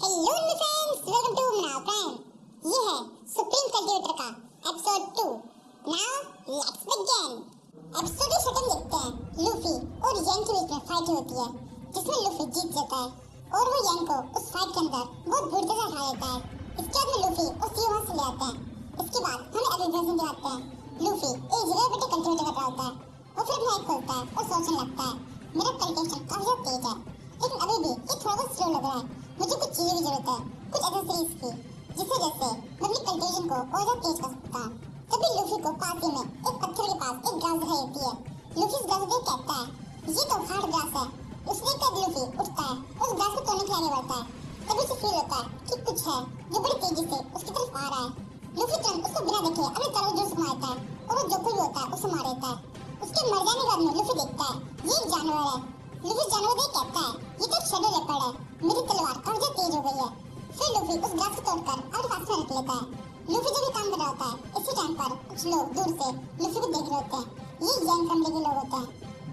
Hello friends, welcome to मनाव prime. ये है सुप्रीम कल्टीवेटर का episode 2। Now let's begin. Episode की सेटिंग देखते हैं। लूफी और यंग के बीच में फाइट होती है जिसमें लूफी जीत जाता है और वो यंग को उस फाइट के अंदर बहुत बुरी तरह हरा देता है। इसके बाद में लूफी और सी वहां से ले आते हैं। इसके बाद हमें अगले वर्जन दिखाते हैं। लूफी एक जगह बैठे कल्टीवेटर कर रहा होता है। वो फिर अपना आँख खोलता है और सोचने लगता है मेरा कल्टीवेशन काफी तेज है, लेकिन अभी भी ये थोड़ा बहुत स्लो लग रहा है। मुझे कुछ चीजें की जरूरत है, कुछ एक्सेसरीज की, जिससे जैसे मैं अपनी कल्टीवेशन को और ज्यादा तेज कर सकता। तभी लूफी को पास ही में एक पत्थर के पास एक ग्रास दिखाई देती है। लूफी इस ग्रास को देख कहता है ये तो हार्ड ग्रास है। उसने कहा लूफी उठता है और उस ग्रास को तोड़ने के लिए आगे बढ़ता है। तभी उसे फील होता है कि कुछ है जो बड़ी तेजी से उसकी तरफ आ रहा है। लूफी तुरंत उसको बिना देखे अपने तलवार जोर से मारता है और वो जो कोई भी होता है उसे मार देता है। उसके मर जाने के बाद में लूफी देखता है ये एक जानवर है। लूफी जानवर देख कहता है ये तो शैडो लेपर्ड है, मेरी तलवार काफी तेज हो गई है। फिर लूफी उस ग्रास को तोड़कर अपने पास में रख लेता है। लूफी जब ये काम कर रहा होता है इसी टाइम पर कुछ लोग दूर से लूफी को देख रहे होते हैं। ये यंग फैमिली के लोग होते हैं।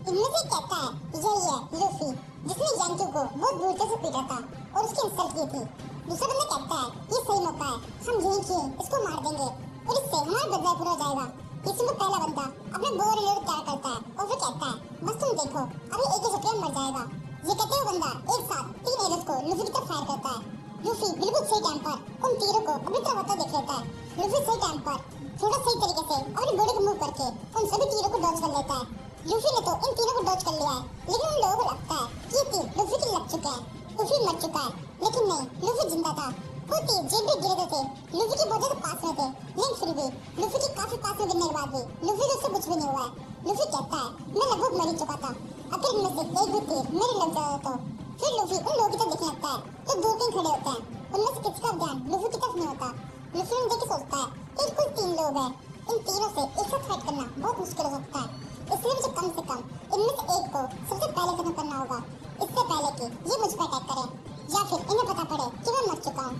इनमें से कहता है यही है लूफी जिसने यंग को बहुत बुरी तरह से पीटा था और उसकी इंसल्ट की थी। दूसरा बंदा कहता है ये सही मौका है, हम यही किए इसको मार देंगे और इससे हमारा बदला पूरा हो जाएगा। इसमें पहला बंदा अपने बोर रिलोड तैयार करता है और फिर कहता है बस तुम देखो अभी एक ही झटके में मर जाएगा। ये कहते हुए बंदा एक साथ 3 एरोस को लूफी की तरफ फायर करता है। लूफी बिल्कुल सही टाइम पर उन तीरों को अपनी तरफ आता देख लेता है। लूफी सही टाइम पर थोड़ा सही तरीके से अपनी बॉडी को मूव करके उन सभी तीरों को डॉज कर लेता है। लूफी ने तो इन तीरों को डॉज कर लिया है, लेकिन उन लोगों को लगता है कि ये तीर लूफी के लग चुका है। लूफी मर चुका है, लेकिन नहीं, लूफी जिंदा था। वो तीर जेब भी गिरे थे, लूफी के बहुत ज्यादा पास में थे, लेकिन फिर भी लूफी के काफी पास में गिरने के बाद भी लूफी को उससे कुछ भी नहीं हुआ है। लूफी कहता है मैं लगभग मर ही चुका था, अगर इनमें से एक भी तीर मेरे लग जाता तो। फिर लूफी उन लोगों की तरफ देखने लगता है जो दूर कहीं खड़े होते हैं। उनमें से किसी का ध्यान लूफी की तरफ नहीं होता। लूफी उन्हें देख के सोचता है कि कुल 3 लोग हैं, इन तीनों से एक साथ फाइट करना बहुत मुश्किल हो सकता है, इसलिए मुझे कम से कम इनमें से एक को सबसे पहले खत्म करना होगा, इससे पहले कि ये मुझ पर अटैक करें या फिर इन्हें पता पड़े कि मैं मर चुका हूँ।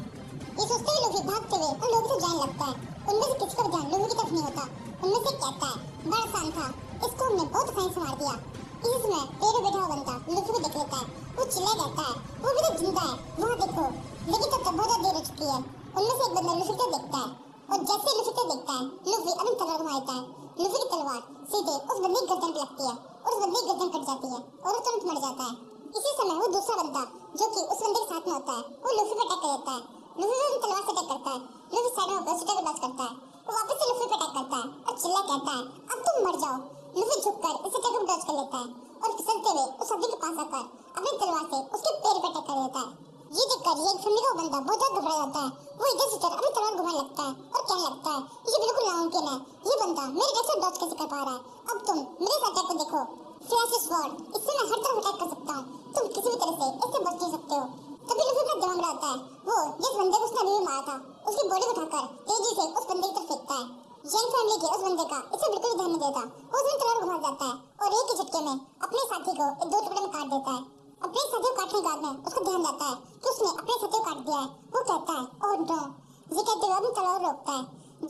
ये सोचते हुए लूफी भागते हुए उन लोगों से जाने लगता है। उनमें से किसी का ध्यान लूफी की तरफ नहीं होता। उनमें से कहता है बड़ा आसान था, इसको हमने बहुत आसानी से मार दिया। इसी समय पेड़ बैठा हुआ बंदा लूफी को देख लेता है। वो चिल्ला कहता है वो भी तो जिंदा है, वहाँ देखो। लेकिन तब तक बहुत देर हो चुकी है। उनमें से एक बंदा लूफी को देखता है और जैसे लूफी को देखता है लूफी अपनी तलवार घुमाता है। लूफी की तलवार सीधे उस बंदे की गर्दन पे लगती है और उस बंदे की गर्दन कट जाती है और वो तुरंत मर जाता है। इसी समय वो दूसरा बंदा जो कि उस बंदे के साथ में होता है वो लूफी पे अटैक कर देता है। लूफी भी अपनी तलवार से अटैक करता है। लूफी साइड में होकर उसे डॉज करता है। वो वापस से लूफी पे अटैक करता है और चिल्ला कहता है अब तुम मर जाओ। लूफी झुककर उसे अटैक को डॉज कर लेता है और फिसलते हुए उस आदमी के पास आकर अपनी तलवार से उसके पैर पे अटैक कर देता है। ये देखकर ये फैमिली का बंदा बहुत ज्यादा घबरा जाता है। वो इधर से उधर अपनी तलवार घुमाने लगता है और कहने लगता है ये बिल्कुल नामुमकिन है, ये बंदा मेरे कैसे डॉज कैसे कर पा रहा है। अब तुम मेरे इस अटैक को देखो, फ्लैश स्वॉर्ड, इससे मैं हर तरफ अटैक कर सकता हूँ, तुम किसी भी तरह से इससे बच नहीं सकते हो। तभी लूफी अपना दिमाग लगाता है। वो जिस बंदे को उसने अभी भी मारा था उसकी बॉडी को उठाकर तेजी से उस बंदे की तरफ फेंकता है। यंग फैमिली के उस बंदे का इसे बिल्कुल ध्यान नहीं देता। वो उसमें तलवार घुमा जाता है और एक ही झटके में अपने साथी को एक 2 टुकड़े में काट देता है। अपने साथी को काटने के बाद में उसको ध्यान जाता है कि उसने अपने साथी को काट दिया है। वो कहता है ओह नो। ये कहते हुए अपनी तलवार रोकता है।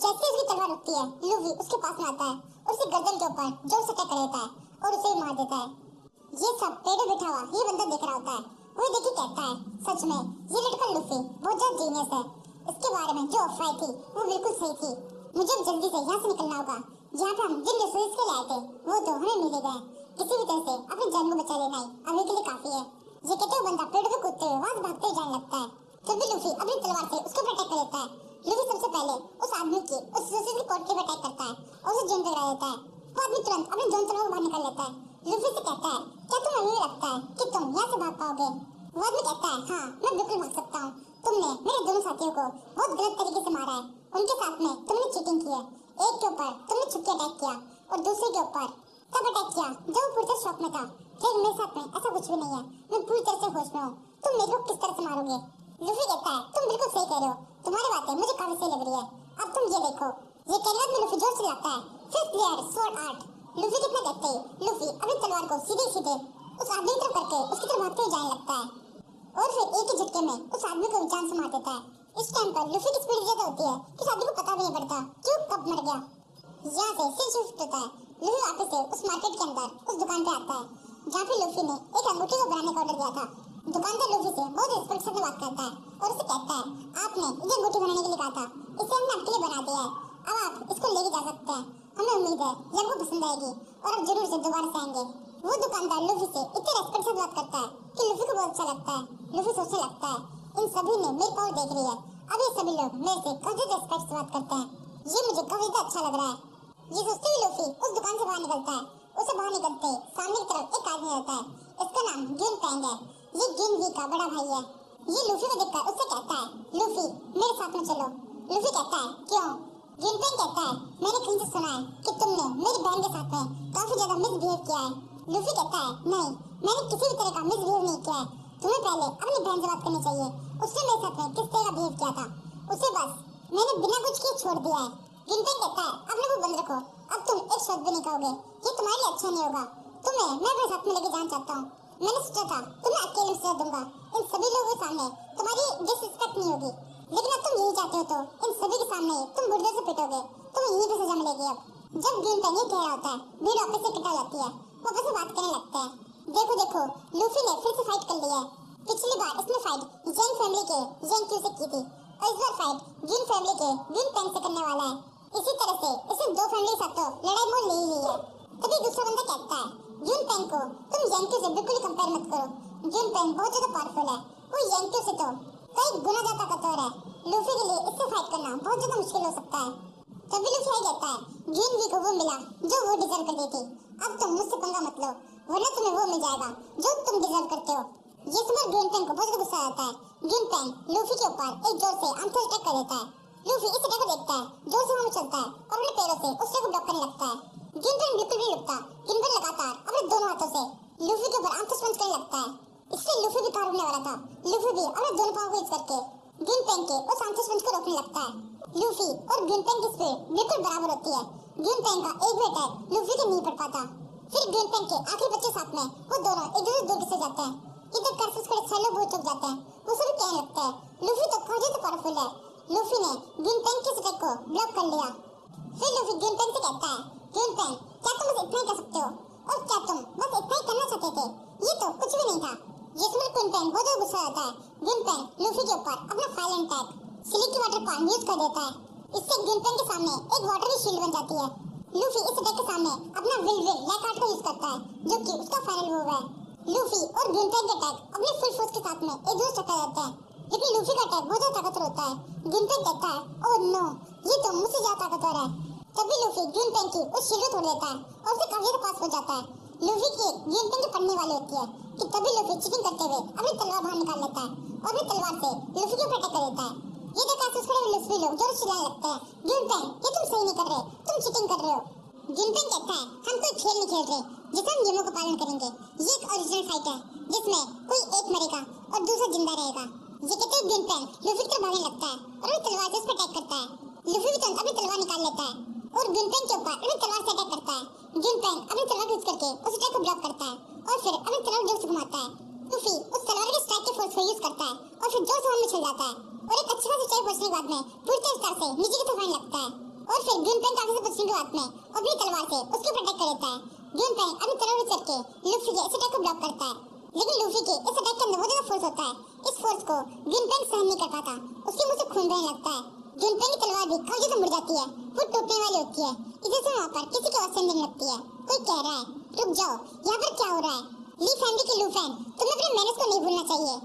जैसे उसकी तलवार रुकती है लूफी उसके पास में आता है और उसकी गर्दन के ऊपर जोर से अटैक कर देता है और उसे भी मार देता है। ये सब पेड़ बैठा हुआ ये बंदा देख रहा होता है। वो देखिए कहता है सच में ये लड़का लूफी बहुत ज्यादा जीनियस है। इसके बारे में जो अफवाह थी वो बिल्कुल सही थी। मुझे जल्दी से यहाँ से निकलना होगा। यहाँ पे हम जिन रिसोर्सेज के लिए आए थे वो तो हमें मिल गए। किसी भी तरह से अपनी जान को बचा लेना ही अभी के लिए काफी है। ये कहते हुए बंदा पेड़ पे कूदते हुए वहां से भागते हुए जाने लगता है। तभी लूफी अपनी तलवार से उसके ऊपर अटैक कर देता है। लूफी सबसे पहले उस आदमी की उस रिसोर्सेज की कोठरी पे अटैक करता है और उसे जोन टकरा देता है। वो आदमी तुरंत अपनी जोन तलवार को बाहर निकाल लेता है। लूफी से कहता है क्या तुम अभी भी लगता है कि तुम यहाँ से भाग पाओगे। वो आदमी कहता है हाँ मैं बिल्कुल भाग सकता हूँ। तुमने मेरे दोनों साथियों को बहुत गलत तरीके से मारा है। उनके साथ में तुमने चीटिंग की है। एक के ऊपर तुमने छुप के अटैक किया और दूसरे के ऊपर तब अटैक किया जब वो पूरी तरह शॉक में था। फिर मेरे साथ में ऐसा कुछ भी नहीं है, मैं पूरी तरह से होश में हूँ। तुम मेरे को किस तरह से मारोगे। लूफी कहता है तुम बिल्कुल सही कह रहे हो, तुम्हारी बातें मुझे काफी सही लग रही है। अब तुम ये देखो। ये कहने में लूफी जोर से चिल्लाता है fifth layer sword art. Luffy कितना कहते ही लूफी अपनी तलवार को सीधे सीधे उस आदमी की तरफ करके उसकी तरफ भागते हुए जाने लगता है और फिर एक ही झटके में उस आदमी को जान से मार देता है। इस टाइम पर लूफी की स्पीड ज्यादा होती है कि उस आदमी को पता भी नहीं पड़ता कि वो कब मर गया। यहाँ से सीन शिफ्ट होता है। लूफी वापस से उस मार्केट के अंदर उस दुकान पे आता है जहाँ पे लूफी ने एक अंगूठी को बनाने का ऑर्डर दिया था। दुकानदार लूफी से बहुत रिस्पेक्ट से बात करता है और उसे कहता है, आपने इसे अंगूठी बनाने के लिए कहा था, इसे हमने आपके लिए बना दिया है, अब आप इसको लेके जा सकते हैं। हमें उम्मीद है ये आपको पसंद आएगी और आप जरूर से दोबारा से आएंगे। वो दुकानदार लूफी से इतने रिस्पेक्ट से बात करता है कि लूफी को बहुत अच्छा लगता है। लूफी सोचने लगता है, इन सभी ने मेरी पावर देख ली है, अब ये सभी लोग मेरे से काफी रिस्पेक्ट से बात करते हैं, ये मुझे काफी अच्छा लग रहा है। ये सोचते हुए लूफी उस दुकान से बाहर निकलता है। उसे बाहर निकलते सामने की तरफ एक आदमी रहता है, इसका नाम ग्रीन पैंग है। ये ग्रीन वी का बड़ा भाई है। ये लूफी को देखकर उससे कहता है, लूफी मेरे साथ में चलो। लूफी कहता है, क्यों? ग्रीन पैंग कहता है, मैंने कहीं से सुना है कि तुमने मेरी बहन के साथ में काफी ज्यादा मिसबिहेव किया है। लूफी कहता है, नहीं, मैंने किसी भी तरह का मिसबिहेव नहीं किया है, तुम्हें पहले अपनी बहन से बात करनी चाहिए, उसने मेरे साथ में किस तरह का बिहेव किया था, उसे बस मैंने बिना कुछ किए छोड़ दिया है। ग्रीन पैंग कहता है, अब ना वो बंद रखो, अब तुम एक शब्द भी नहीं कहोगे, ये तुम्हारे लिए अच्छा नहीं होगा, तुम्हें मैं अपने साथ में लेके जाना चाहता हूँ। मैंने सोचा था तुम्हें अकेले में दूंगा, इन सभी लोगों के सामने तुम्हारी डिसरिस्पेक्ट नहीं होगी, लेकिन अब तुम यही चाहते हो तो इन सभी के सामने तुम बुर्दे से पिटोगे, तुम्हें यही पे सजा मिलेगी। अब जब ग्रीन पैंग ये कह रहा होता है, भीड़ वापस से कटा जाती है, वो आपस में बात करने लगते हैं। देखो देखो, लूफी ने फिर से फाइट कर लिया है। पिछली बार इसने फाइट जेन फैमिली के जेन क्यू से की थी और इस बार फाइट ग्रीन फैमिली के ग्रीन पैंग से करने वाला है। इसी तरह से इसने दो फैमिली के साथ तो लड़ाई मोल ली ही है। तभी दूसरा बंदा कहता है, ग्रीन पैंग को तुम जेन से बिल्कुल ही कंपेयर मत करो, ग्रीन पैंग बहुत ज्यादा पावरफुल है, वो जेन से तो कई गुना ज्यादा ताकतवर है, लूफी के लिए इससे फाइट करना बहुत ज्यादा मुश्किल हो सकता है। तभी लूफी यही कहता है, ग्रीन वी को वो मिला जो वो डिजर्व करती थी, अब तुम मुझसे पंगा मत लो, वरना तुम्हें वो मिल जाएगा जो तुम डिजर्व करते हो। ये सुनकर ग्रीन पैंग को बहुत गुस्सा आता है। ग्रीन पैंग लूफी के ऊपर एक जोर से आंसर अटैक कर देता है। लूफी इस अटैक को देखता है, जोर से वहां चलता है और अपने पैरों से उस अटैक को ब्लॉक करने लगता है। ग्रीन पैंग बिल्कुल भी रुकता, ग्रीन पैंग लगातार अपने दोनों हाथों से लूफी के ऊपर आंसर पंच करने लगता है। इससे लूफी भी रुकने वाला था। लूफी भी अपने दोनों पांवों को यूज करके ग्रीन पैंग के उस आंसर पंच को रोकने लगता है। लूफी और ग्रीन पैंग की स्पीड बिल्कुल बराबर होती है। ग्रीन पैंग का एक भी अटैक लूफी के नहीं पड़ पाता। फिर ग्रीन पैंग के आखिरी बच्चे साथ में वो दोनों एक दूसरे दूर से जाते हैं। इधर कर्सस को सालों बहुत चुप जाते हैं। वो सभी कहने लगते हैं, लूफी तो काफी तो पावरफुल है। लूफी ने ग्रीन पैंग के अटैक को ब्लॉक कर लिया। फिर लूफी ग्रीन पैंग से कहता है, ग्रीन पैंग क्या तुम बस इतना ही कर सकते हो, और क्या तुम बस इतना ही करना चाहते थे? ये तो कुछ भी नहीं था। ये सुनकर ग्रीन पैंग बहुत गुस्सा आता है। ग्रीन पैंग लूफी के ऊपर अपना फायर अटैक सिलिकी वाटर पाम यूज कर देता है। इससे ग्रीन पैंग के सामने एक वाटर की शील्ड बन जाती है। लूफी इस अटैक के सामने अपना विल लैक आर्ट को यूज करता है, जो कि उसका फाइनल मूव है। लूफी और ग्रीन पैंग के अटैक अपने फुल फोर्स के साथ में एक दूसरे से टकरा जाते हैं, लेकिन लूफी का अटैक बहुत ज्यादा ताकतवर होता है। ग्रीन पैंग कहता है, ओह नो, ये तो मुझसे ज्यादा ताकतवर है। तभी लूफी ग्रीन पैंग की उस शील्ड को तोड़ देता है और उसे काफी ज्यादा पास हो जाता है। लूफी की ग्रीन पैंग के पड़ने वाली होती है कि तभी लूफी चीटिंग करते हुए अपनी तलवार बाहर निकाल लेता है और अपनी तलवार से लूफी के ऊपर अटैक कर देता है। ये देखकर आसपास खड़े लूफी लोग जोर से चिल्लाने लगते हैं, ग्रीन पैंग ये तुम सही नहीं कर रहे, तुम चीटिंग कर रहे हो। ग्रीन पैंग कहता है, हम कोई खेल नहीं खेल रहे जिसमें हम नियमों का पालन करेंगे। ये एक ओरिजिनल फाइट है जिसमें कोई एक मरेगा और दूसरा जिंदा रहेगा। ये कहते हुए ग्रीन पैंग लूफी की तरफ भागने लगता है और अपनी तलवार से उस पर अटैक करता है। लूफी भी तुरंत अपनी तलवार निकाल लेता है और ग्रीन पैंग के ऊपर अपनी तलवार से अटैक करता है। ग्रीन पैंग अपनी तलवार यूज करके उस अटैक को ब्लॉक करता है और फिर अपनी तलवार जोर से घुमाता है। लूफी उस तलवार के स्ट्राइक के फोर्स को यूज करता है और फिर जोर से हवा में चल जाता है और एक अच्छी खासी ऊंचाई पहुंचने के बाद में पूरी तरह से नीचे की तरफ आने लगता है और फिर ग्रीन पैंग काफी से बचने के बाद में अपनी तलवार से उसके ऊपर अटैक कर देता है। ग्रीन पैंग अपनी तलवार यूज करके लूफी के इस अटैक को ब्लॉक करता है, लेकिन लूफी के इस अटैक के अंदर बहुत ज्यादा फोर्स होता है। इस फोर्स को ग्रीन पैंग सहन नहीं कर पाता, उसके मुंह से खून बहने लगता है। ग्रीन पैंग की तलवार भी काफी ज्यादा मुड़ जाती है, वो टूटने वाली होती है। इधर से वहाँ पर किसी की आवाज सुनने लगती है, कोई कह रहा है, रुक जाओ, यहाँ पर क्या हो रहा है? ली फैमिली के लूफैन, तुम्हें अपने मैनर्स को नहीं भूलना चाहिए।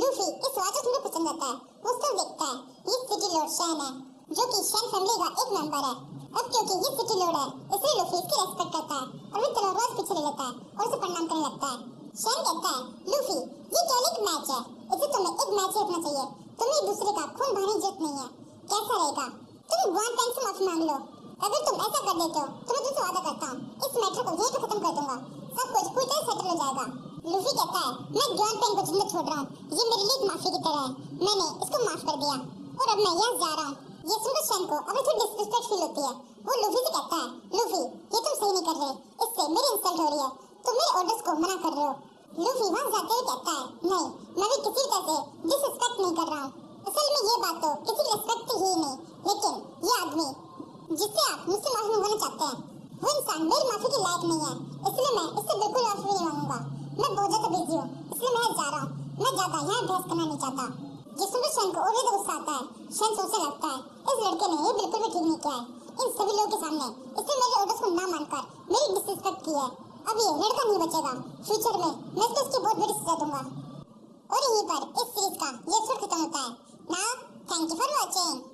लूफी इस आवाज को सुनकर पसंद आता है। वो सब देखता है, ये सिटी लॉर्ड शैन है, जो कि शैन फैमिली का एक मेंबर है। अब क्योंकि ये सिटी लॉर्ड है, इसलिए लूफी इसकी रेस्पेक्ट करता है और वो तलवार पीछे ले लेता है और उसे प्रणाम करने लगता है। शैन कहता है, लूफी ये केवल एक मैच है, इसे तुम्हें एक मैच ही रखना चाहिए, तुम्हें एक दूसरे का खून बहाने की जरूरत नहीं है। कैसा रहेगा तुम ग्वान पैंग से माफी मांग लो? अगर तुम ऐसा कर देते हो तो मैं तुमसे वादा करता हूँ इस मैटर को यहीं पे खत्म कर दूंगा, सब कुछ पूरी तरह सेटल हो जाएगा। लूफी कहता है, मैं ग्वान पैंग को जिंदा छोड़ रहा हूँ, ये मेरे लिए एक माफी की तरह है, मैंने इसको माफ कर दिया और अब मैं यहाँ जा रहा हूँ। ये सुनकर शैन को अपनी थोड़ी डिसरिस्पेक्ट फील होती है। वो लूफी से कहता है, लूफी ये तुम सही नहीं कर रहे, इससे मेरी इंसल्ट हो रही है, तुम मेरे ऑर्डर्स को मना कर रहे हो। लूफी वहाँ जाते हुए कहता है, नहीं, मैं भी किसी तरह से डिसरिस्पेक्ट नहीं कर रहा हूँ, असल में ये बात तो किसी की रिस्पेक्ट ही नहीं, लेकिन ये आदमी जिससे आप मुझसे माफी मांगना चाहते हैं वो इंसान मेरी माफी के लायक नहीं है, इसलिए मैं इससे बिल्कुल माफी नहीं मांगूंगा। मैं बहुत ज्यादा बिजी हूँ, इसलिए मैं जा रहा हूँ, मैं ज्यादा यहाँ बहस करना नहीं चाहता। जिस समय शन को और भी गुस्सा आता है, शन सोचने लगता है इस लड़के ने ये बिल्कुल भी ठीक नहीं किया है। इन सभी लोगों के सामने इसने मेरे ऑर्डर्स को ना मानकर मेरी डिसरिस्पेक्ट की है। अब ये लड़का नहीं बचेगा। फ्यूचर में मैं इसकी बहुत बड़ी सजा दूंगा। और यहीं पर इस सीरीज का ये एपिसोड खत्म होता है। Now thank you for watching.